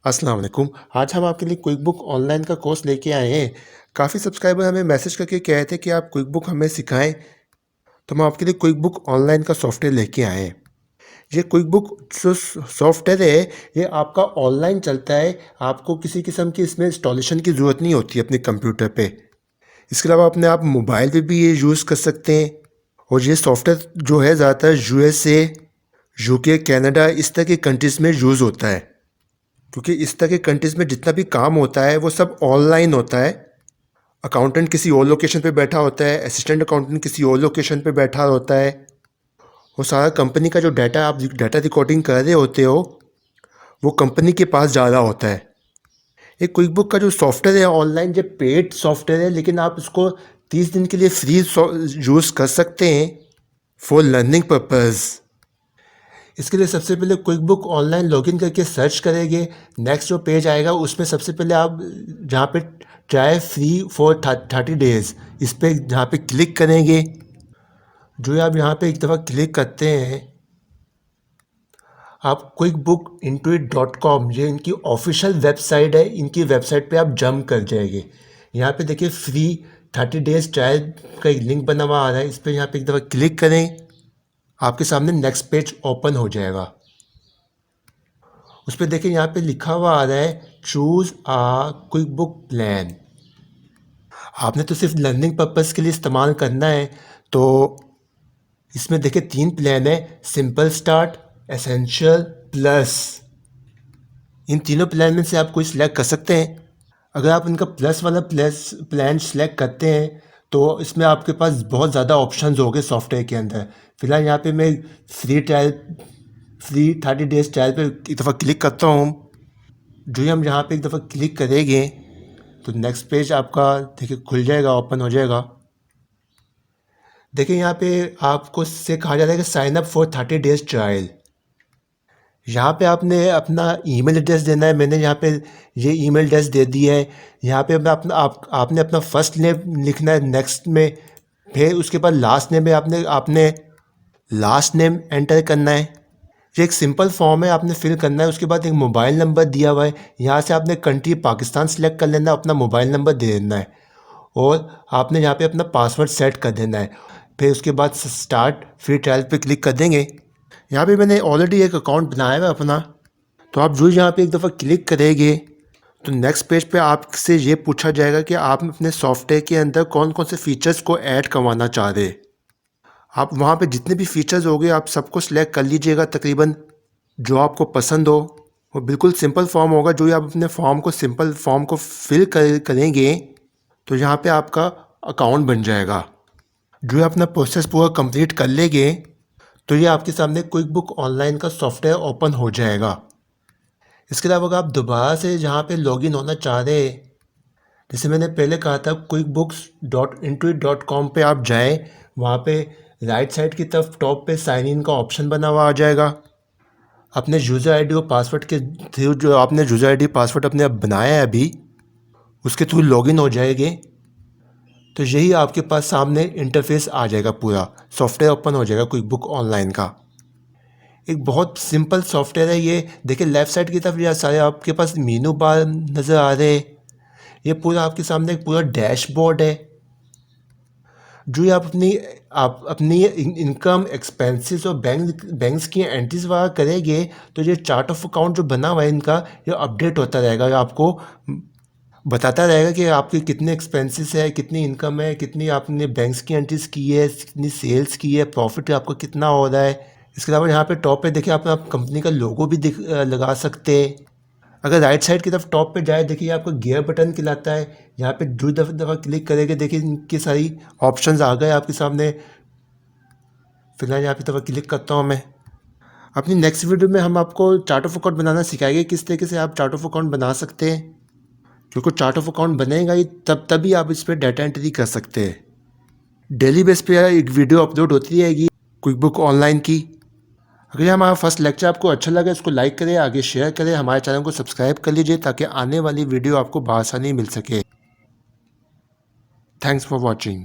अस्सलाम वालेकुम। आज हम आपके लिए क्विक बुक ऑनलाइन का कोर्स लेके आए हैं। काफ़ी सब्सक्राइबर हमें मैसेज करके कह रहे थे कि आप क्विक बुक हमें सिखाएं, तो हम आपके लिए क्विक बुक ऑनलाइन का सॉफ्टवेयर लेके आए हैं। ये क्विक बुक जो सॉफ्टवेयर है, ये आपका ऑनलाइन चलता है। आपको किसी किस्म की इसमें इंस्टॉलेशन की ज़रूरत नहीं होती अपने कंप्यूटर पे। इसके अलावा अपने आप मोबाइल पे भी ये यूज़ कर सकते हैं। और ये सॉफ्टवेयर जो है ज़्यादातर यूएसए, यूके, कनाडा इस तरह की कंट्रीज़ में यूज़ होता है, क्योंकि इस तरह के कंट्रीज़ में जितना भी काम होता है वो सब ऑनलाइन होता है। अकाउंटेंट किसी और लोकेशन पे बैठा होता है, असिस्टेंट अकाउंटेंट किसी और लोकेशन पे बैठा होता है। वो सारा कंपनी का जो डाटा आप डाटा रिकॉर्डिंग कर रहे होते हो, वो कंपनी के पास जा रहा होता है। ये क्विक बुक का जो सॉफ्टवेयर है ऑनलाइन, जो पेड सॉफ्टवेयर है, लेकिन आप इसको 30 दिन के लिए फ्री यूज़ कर सकते हैं फॉर लर्निंग पर्पज़। इसके लिए सबसे पहले क्विक बुक ऑनलाइन लॉगिन करके सर्च करेंगे। नेक्स्ट जो पेज आएगा उसमें सबसे पहले आप जहाँ पे ट्राई फ्री फॉर 30 डेज़, इस पर जहाँ पे क्लिक करेंगे। जो आप यहाँ पे एक दफ़ा क्लिक करते हैं, आप क्विक बुक intuit.com, ये इनकी ऑफिशियल वेबसाइट है, इनकी वेबसाइट पे आप जंप कर जाएंगे। यहाँ पे देखिए फ्री 30 डेज़ ट्रायल का एक लिंक बना हुआ आ रहा है, इस पर यहाँ पे एक दफ़ा क्लिक करें। आपके सामने नेक्स्ट पेज ओपन हो जाएगा। उस पर देखिए यहाँ पे लिखा हुआ आ रहा है चूज़ आ क्विक बुक प्लान। आपने तो सिर्फ लर्निंग पर्पज़ के लिए इस्तेमाल करना है, तो इसमें देखिए 3 प्लान है, सिंपल स्टार्ट, एसेंशियल, प्लस। इन तीनों प्लान में से आप कोई सिलेक्ट कर सकते हैं। अगर आप इनका प्लस वाला प्लान सेलेक्ट करते हैं तो इसमें आपके पास बहुत ज़्यादा ऑप्शंस होंगे सॉफ्टवेयर के अंदर। फ़िलहाल यहाँ पे मैं फ्री 30 डेज़ ट्रायल पे एक दफ़ा क्लिक करता हूँ। जो ही हम यहाँ पे एक दफ़ा क्लिक करेंगे तो नेक्स्ट पेज आपका देखिए खुल जाएगा, ओपन हो जाएगा। देखिए यहाँ पे आपको से कहा जा रहा है कि sign up for 30 days trial. यहाँ पे आपने अपना ईमेल एड्रेस देना है। मैंने यहाँ पे ये ईमेल एड्रेस दे दिया है। यहाँ पे मैं आपने अपना फर्स्ट नेम लिखना है नेक्स्ट में, फिर उसके बाद लास्ट नेम में आपने लास्ट नेम एंटर करना है। ये एक सिंपल फॉर्म है, आपने फिल करना है। उसके बाद एक मोबाइल नंबर दिया हुआ है, यहाँ से आपने कंट्री पाकिस्तान सेलेक्ट कर लेना है, अपना मोबाइल नंबर दे देना है और आपने यहाँ पे अपना पासवर्ड सेट कर देना है। फिर उसके बाद स्टार्ट फ्री ट्रायल पे क्लिक कर देंगे। यहाँ पे मैंने ऑलरेडी एक अकाउंट बनाया हुआ है अपना, तो आप जो यहाँ पे एक दफ़ा क्लिक करेंगे तो नेक्स्ट पेज पे आपसे ये पूछा जाएगा कि आप अपने सॉफ्टवेयर के अंदर कौन कौन से फीचर्स को ऐड करवाना चाह रहे हैं। आप वहाँ पे जितने भी फीचर्स होंगे आप सबको सिलेक्ट कर लीजिएगा, तकरीबन जो आपको पसंद हो। वो बिल्कुल सिंपल फॉर्म होगा। जो ही आप अपने सिंपल फॉर्म को फिल करेंगे तो यहाँ पे आपका अकाउंट बन जाएगा। जो ही अपना प्रोसेस पूरा कंप्लीट कर लेंगे तो ये आपके सामने क्विक बुक ऑनलाइन का सॉफ्टवेयर ओपन हो जाएगा। इसके अलावा अगर आप दोबारा से जहाँ पे लॉगिन होना चाह रहे हैं, जैसे मैंने पहले कहा था quickbooks.intuit.com पे आप जाएं, वहाँ पे राइट साइड की तरफ टॉप पे साइन इन का ऑप्शन बना हुआ आ जाएगा। अपने यूज़र आईडी और पासवर्ड के थ्रू, जो आपने यूज़र आईडी पासवर्ड अपने आप बनाया है अभी, उसके थ्रू लॉगिन हो जाएंगे तो यही आपके पास सामने इंटरफेस आ जाएगा। पूरा सॉफ्टवेयर ओपन हो जाएगा क्विक बुक ऑनलाइन का। एक बहुत सिंपल सॉफ्टवेयर है ये। देखिए लेफ़्ट साइड की तरफ ये सारे आपके पास मेनू बार नज़र आ रहे हैं। ये पूरा आपके सामने एक पूरा डैशबोर्ड है। जो ये आप अपनी इनकम, एक्सपेंसेस और बैंक्स की एंट्रीज वगैरह करेंगे तो ये चार्ट ऑफ अकाउंट जो बना हुआ है इनका, ये अपडेट होता रहेगा। ये आपको बताता रहेगा कि आपके कितने एक्सपेंसेस है, कितनी इनकम है, कितनी आपने बैंक्स की एंट्रीज की है, कितनी सेल्स की है, प्रॉफिट आपका कितना हो रहा है। इसके अलावा यहाँ पे टॉप पे देखिए आप कंपनी का लोगो भी लगा सकते हैं। अगर राइट साइड की तरफ टॉप पे जाए, देखिए आपको गियर बटन खिलाता है। यहाँ पे जो दफ़ा क्लिक करेंगे देखिए इनकी सारी ऑप्शंस आ गए आपके सामने। फिलहाल यहाँ पे दफ़ा क्लिक करता हूँ मैं। अपनी नेक्स्ट वीडियो में हम आपको चार्ट ऑफ अकाउंट बनाना सिखाएंगे, किस तरीके से आप चार्ट ऑफ अकाउंट बना सकते हैं। क्योंकि चार्ट ऑफ अकाउंट बनेगा ही तभी आप इस पर डाटा एंट्री कर सकते हैं। डेली बेस पे एक वीडियो अपलोड होती रहेगी क्विक बुक ऑनलाइन की। अगर ये हमारा फर्स्ट लेक्चर आपको अच्छा लगा, इसको लाइक करें, आगे शेयर करें, हमारे चैनल को सब्सक्राइब कर लीजिए ताकि आने वाली वीडियो आपको बआसानी मिल सके। Thanks for watching.